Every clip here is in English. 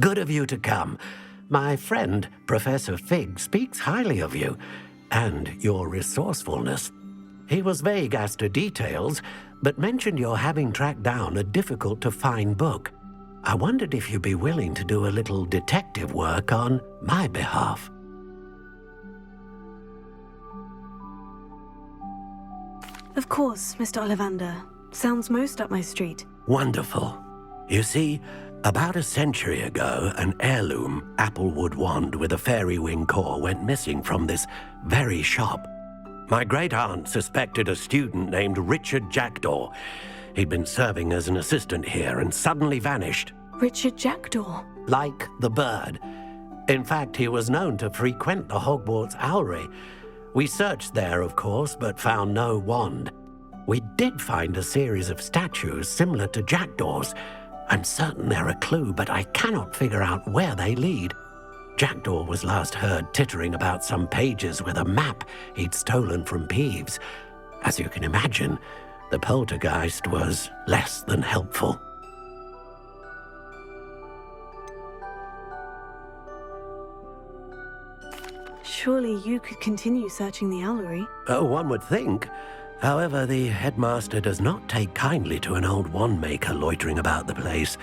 Good of you to come. My friend, Professor Fig, speaks highly of you and your resourcefulness. He was vague as to details, but mentioned your having tracked down a difficult-to-find book. I wondered if you'd be willing to do a little detective work on my behalf. Of course, Mr. Ollivander. Sounds most up my street. Wonderful. You see, about a century ago, an heirloom applewood wand with a fairy wing core went missing from this very shop. My great-aunt suspected a student named Richard Jackdaw. He'd been serving as an assistant here and suddenly vanished. Richard Jackdaw? Like the bird. In fact, he was known to frequent the Hogwarts Owlery. We searched there, of course, but found no wand. We did find a series of statues similar to Jackdaw's. I'm certain they're a clue, but I cannot figure out where they lead. Jackdaw was last heard tittering about some pages with a map he'd stolen from Peeves. As you can imagine, the poltergeist was less than helpful. Surely you could continue searching the Owlery. Oh, one would think. However, the headmaster does not take kindly to an old wand-maker loitering about the place.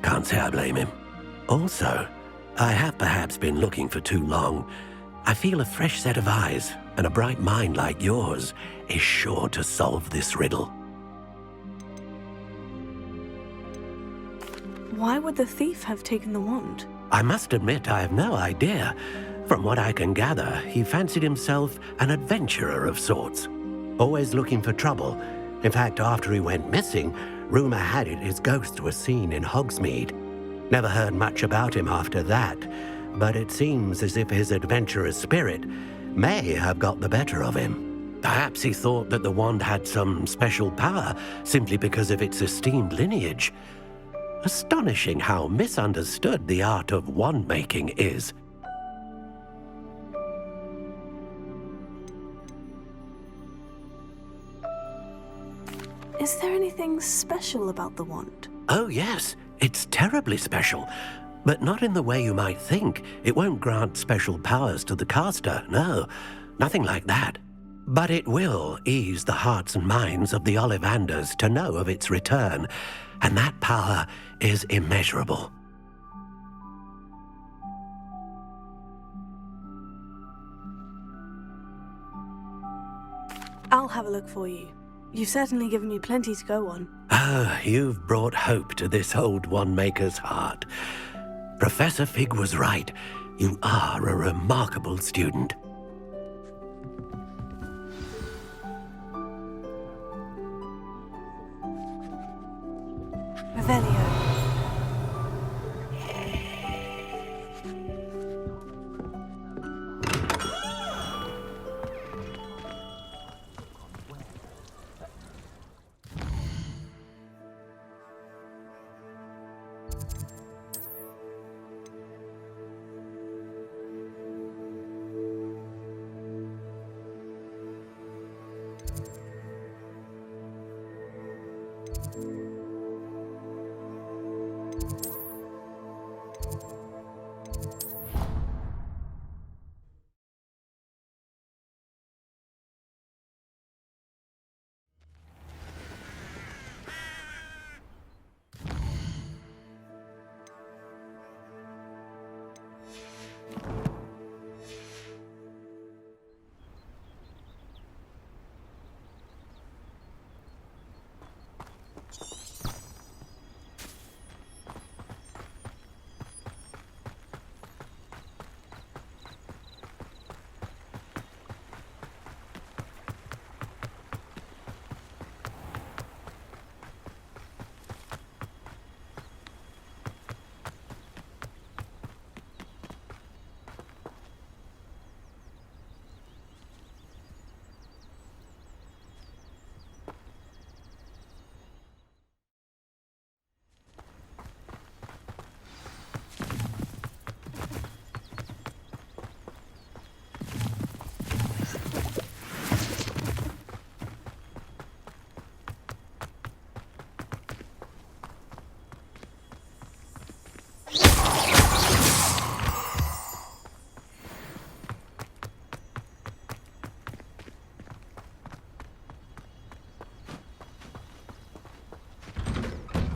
Can't say I blame him. Also, I have perhaps been looking for too long. I feel a fresh set of eyes, and a bright mind like yours is sure to solve this riddle. Why would the thief have taken the wand? I must admit I have no idea. From what I can gather, he fancied himself an adventurer of sorts. Always looking for trouble. In fact, after he went missing, rumor had it his ghost was seen in Hogsmeade. Never heard much about him after that, but it seems as if his adventurous spirit may have got the better of him. Perhaps he thought that the wand had some special power simply because of its esteemed lineage. Astonishing how misunderstood the art of wand-making is. Is there anything special about the wand? Oh yes, it's terribly special. But not in the way you might think. It won't grant special powers to the caster, no. Nothing like that. But it will ease the hearts and minds of the Ollivanders to know of its return, and that power is immeasurable. I'll have a look for you. You've certainly given me plenty to go on. Ah, you've brought hope to this old wand-maker's heart. Professor Fig was right. You are a remarkable student. Revelio.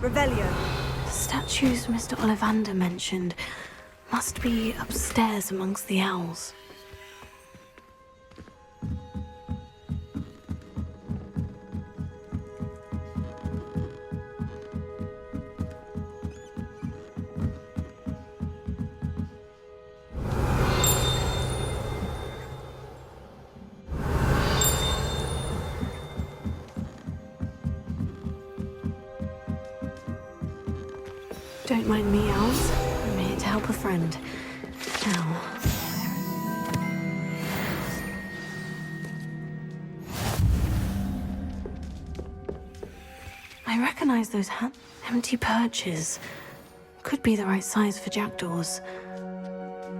Revelio. The statues Mr. Ollivander mentioned must be upstairs amongst the owls. Don't mind me, owls. I'm here to help a friend. Now. I recognize those empty perches. Could be the right size for jackdaws.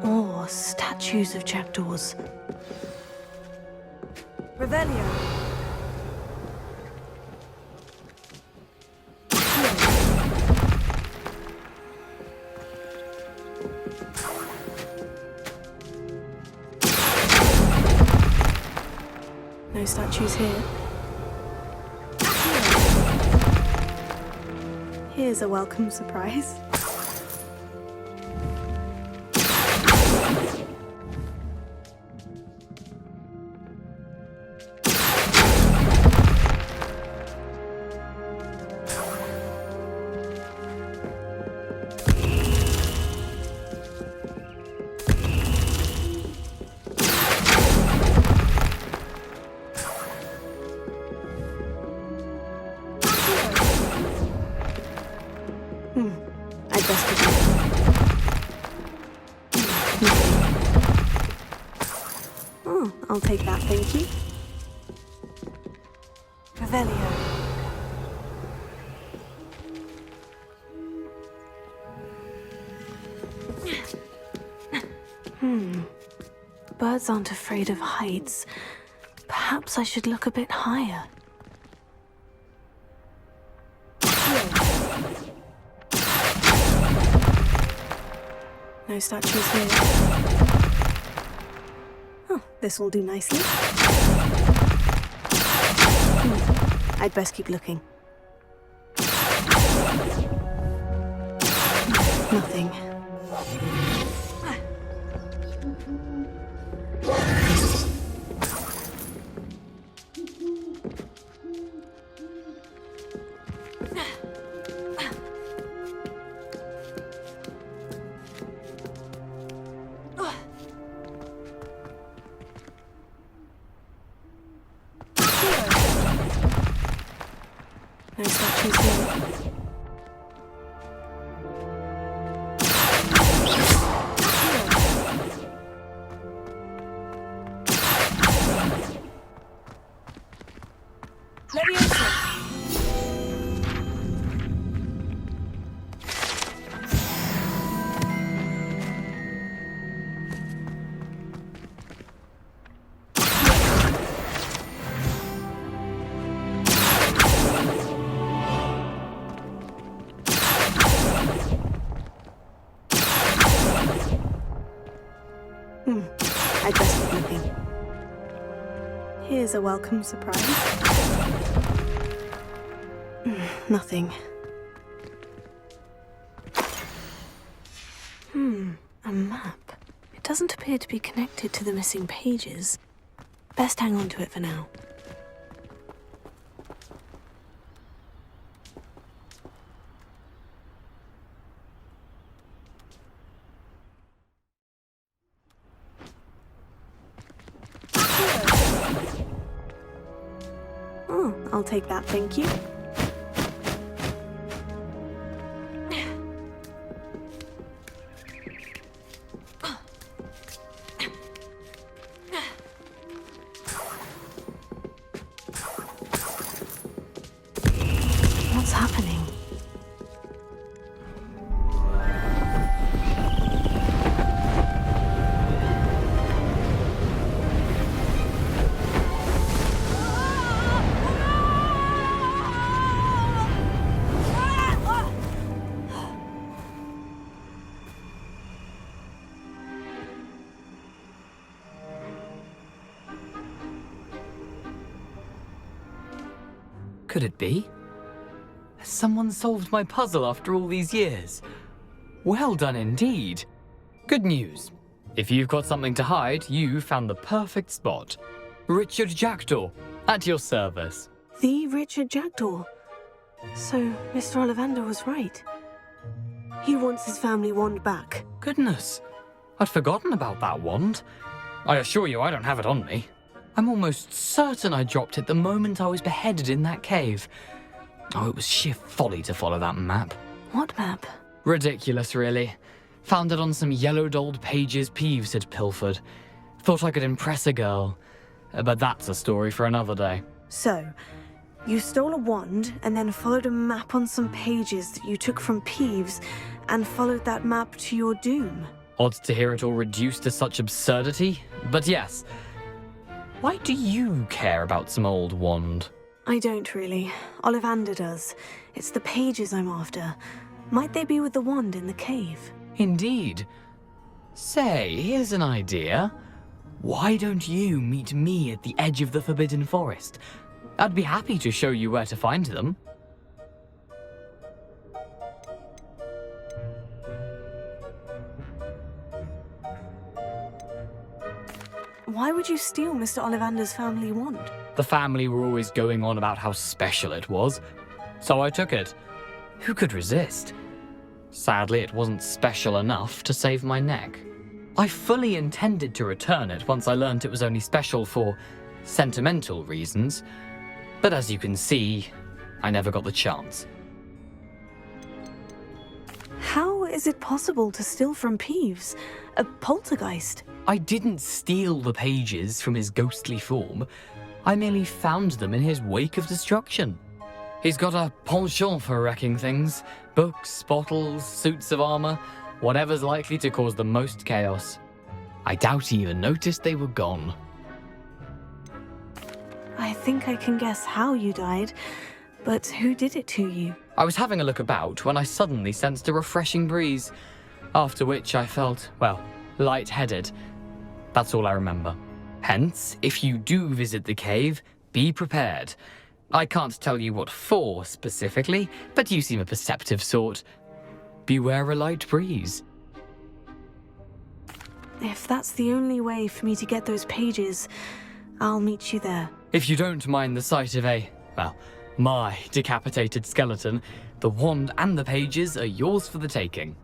Or statues of jackdaws. Revelio. No statues here. Here's a welcome surprise. I'd best begin. Oh, I'll take that, thank you. Revelio. Birds aren't afraid of heights. Perhaps I should look a bit higher. No statues here. Oh, this will do nicely. I'd best keep looking. Nothing. No statues here. I'd best keep looking. Here's a welcome surprise. Nothing. A map. It doesn't appear to be connected to the missing pages. Best hang on to it for now. Oh, I'll take that, thank you. What's happening? Could it be? Someone solved my puzzle after all these years. Well done indeed. Good news. If you've got something to hide, you found the perfect spot. Richard Jackdaw, at your service. The Richard Jackdaw. So, Mr. Ollivander was right. He wants his family wand back. Goodness, I'd forgotten about that wand. I assure you I don't have it on me. I'm almost certain I dropped it the moment I was beheaded in that cave. Oh, it was sheer folly to follow that map. What map? Ridiculous, really. Found it on some yellowed old pages Peeves had pilfered. Thought I could impress a girl. But that's a story for another day. So, you stole a wand and then followed a map on some pages that you took from Peeves and followed that map to your doom. Odd to hear it all reduced to such absurdity, but yes. Why do you care about some old wand? I don't really. Ollivander does. It's the pages I'm after. Might they be with the wand in the cave? Indeed. Say, here's an idea. Why don't you meet me at the edge of the Forbidden Forest? I'd be happy to show you where to find them. Why would you steal Mr. Ollivander's family wand? The family were always going on about how special it was, so I took it. Who could resist? Sadly, it wasn't special enough to save my neck. I fully intended to return it once I learned it was only special for sentimental reasons, but as you can see, I never got the chance. How is it possible to steal from Peeves? A poltergeist? I didn't steal the pages from his ghostly form. I merely found them in his wake of destruction. He's got a penchant for wrecking things. Books, bottles, suits of armor, whatever's likely to cause the most chaos. I doubt he even noticed they were gone. I think I can guess how you died, but who did it to you? I was having a look about when I suddenly sensed a refreshing breeze, after which I felt, well, lightheaded. That's all I remember. Hence, if you do visit the cave, be prepared. I can't tell you what for specifically, but you seem a perceptive sort. Beware a light breeze. If that's the only way for me to get those pages, I'll meet you there. If you don't mind the sight of my decapitated skeleton, the wand and the pages are yours for the taking.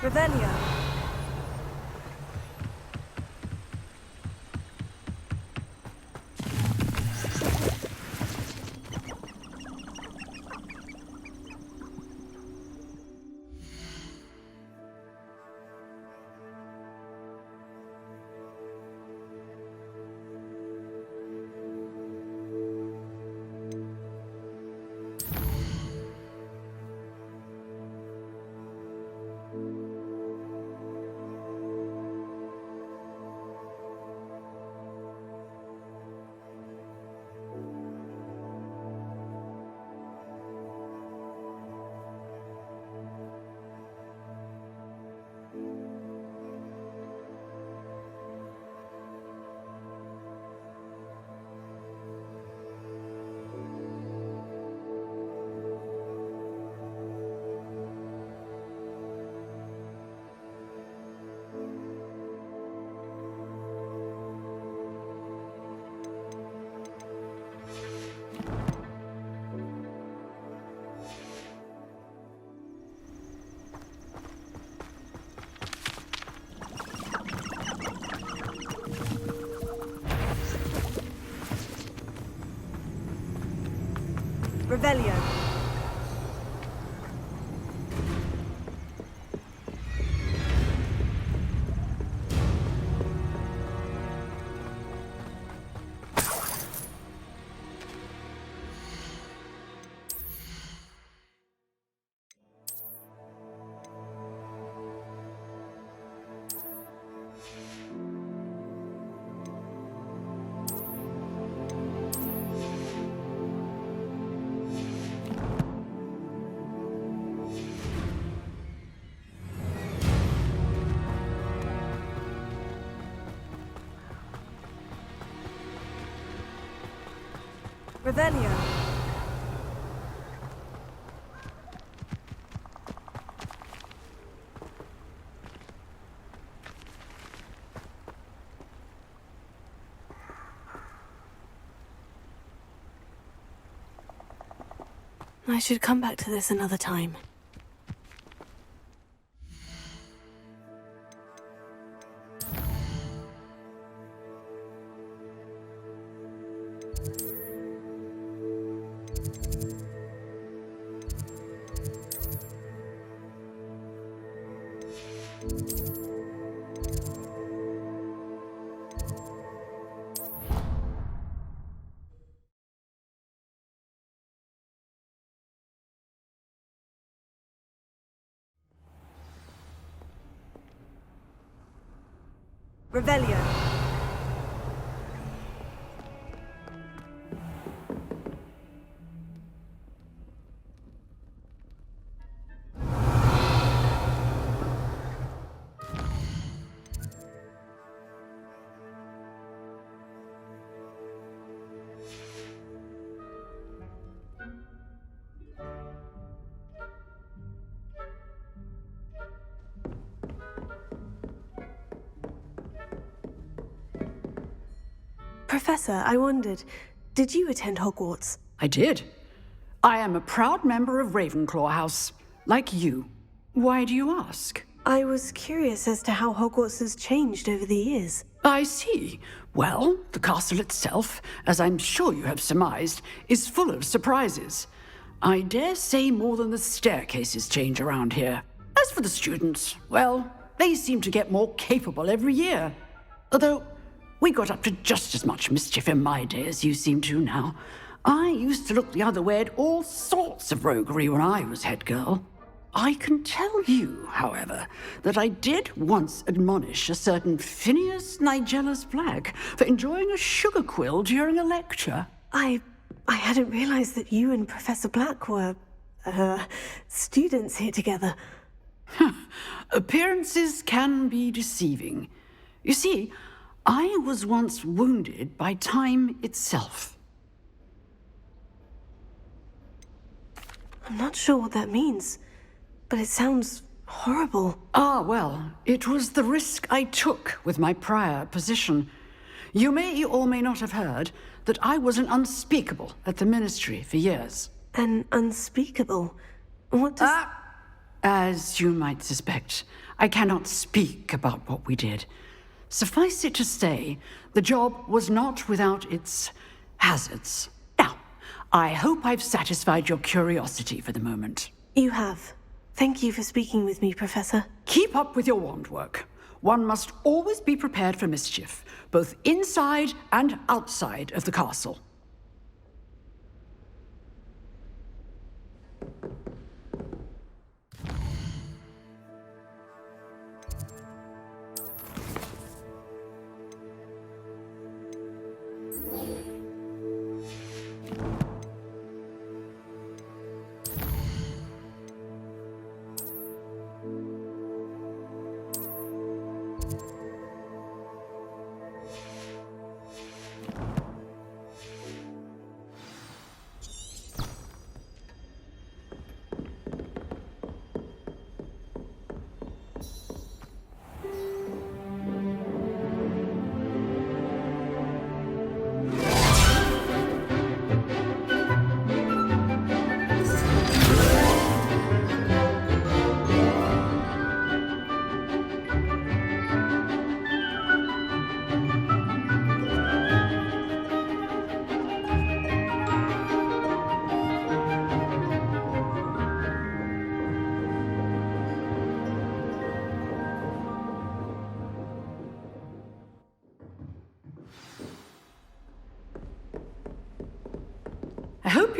Revelio. Revelio. Revelio. I should come back to this another time. Revelio. Professor, I wondered, did you attend Hogwarts? I did. I am a proud member of Ravenclaw House, like you. Why do you ask? I was curious as to how Hogwarts has changed over the years. I see. Well, the castle itself, as I'm sure you have surmised, is full of surprises. I dare say more than the staircases change around here. As for the students, well, they seem to get more capable every year. Although, we got up to just as much mischief in my day as you seem to now. I used to look the other way at all sorts of roguery when I was head girl. I can tell you, however, that I did once admonish a certain Phineas Nigellus Black for enjoying a sugar quill during a lecture. I hadn't realized that you and Professor Black were, students here together. Appearances can be deceiving. You see, I was once wounded by time itself. I'm not sure what that means, but it sounds horrible. Ah, well, it was the risk I took with my prior position. You may or may not have heard that I was an unspeakable at the Ministry for years. An unspeakable? What does... As you might suspect, I cannot speak about what we did. Suffice it to say, the job was not without its hazards. Now, I hope I've satisfied your curiosity for the moment. You have. Thank you for speaking with me, Professor. Keep up with your wand work. One must always be prepared for mischief, both inside and outside of the castle.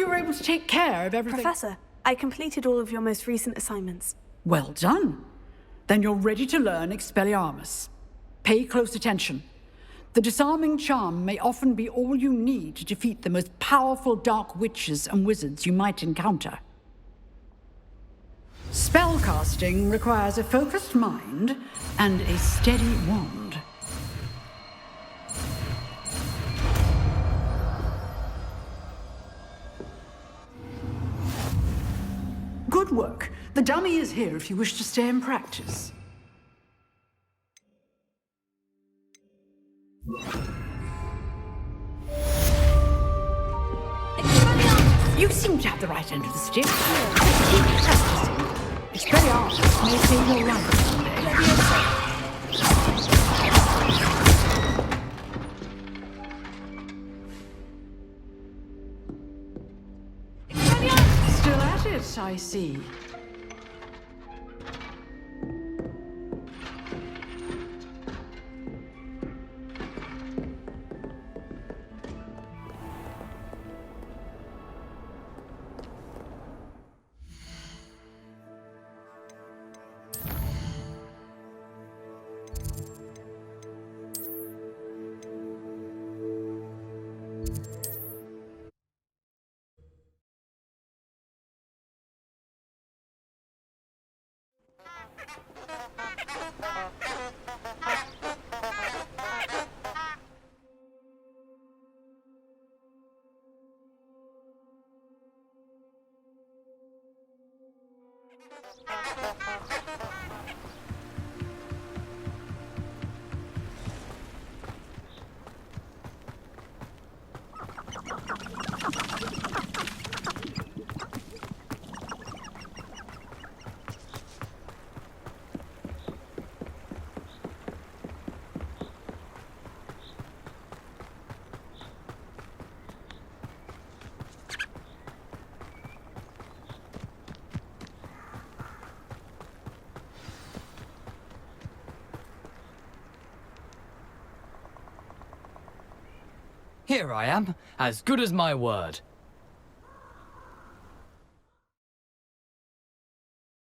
you were able to take care of everything. Professor, I completed all of your most recent assignments. Well done. Then you're ready to learn Expelliarmus. Pay close attention. The disarming charm may often be all you need to defeat the most powerful dark witches and wizards you might encounter. Spellcasting requires a focused mind and a steady wand. Good work. The dummy is here if you wish to stay and practice. You seem to have the right end of the stick. Keep practicing. Expelliarmus may save your life someday. Still at it, I see. Here I am, as good as my word.